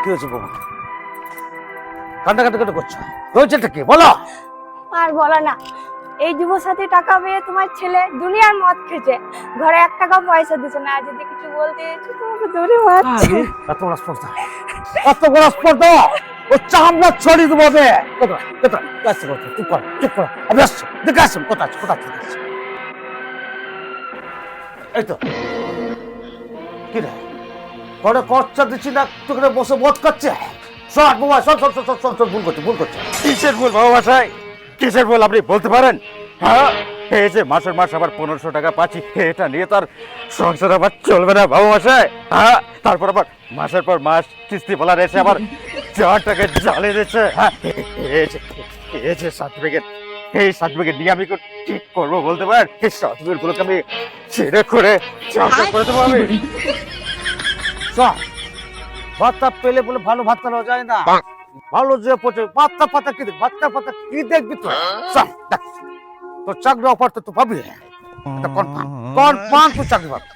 কি হয়েছে বাবা? কান্নাকাটি করছো, হয়েছেটা কি বলো? আর বলো না, এই যুবসাথী টাকা পেয়ে তোমার ছেলে দুনিয়ার মদ খেয়েছে, ঘরে 1 টাকা পয়সা দিচ্ছে না। যদি কিছু বলতে এসে তোমাকে ধরে মারছে। এত বড় স্পর্ধা, এত বড় স্পর্ধা, ও চামড়া ছড়িয়ে দেবো। চুপ কর, আমি আসছি, দেখে আসছি কোথায় আছে। এই তো কি রে, ঘরে খরচা দিচ্ছি না, তোকে বসে মদ খাচ্ছে। সব বাবা, সব ভুল করছে। কিসের ভুল বাবা মশাই, কিসের ভুল আপনি বলতে পারেন? হ্যাঁ, এই যে মাসের মাস আবার 1500 টাকা পাচ্ছি, এটা নিয়ে তার সংসার আবার চলবে না বাবা মশাই। হ্যাঁ, তারপর আবার মাসের পর মাস কিস্তি বলার এসে আবার 4 টাকা জ্বালিয়ে দিচ্ছে। হ্যাঁ, এই যে সার্টিফিকেট, এই সার্টিফিকেট নিয়ে আমি কি করবো বলতে পারেন? এই সার্টিফিকেট গুলোকে আমি ছেড়ে করে চাকরি করে দেবো আমি। ভাতটা পেলে বলে ভালো ভাত খাওয়া যায় না। ভালো যে পচে ভাতটা কি দেখবি? ভাতটা কি দেখবি তুই? তোর চাকরি অফার তো তুই পাবি, কনফার্ম তুই চাকরি পাবি।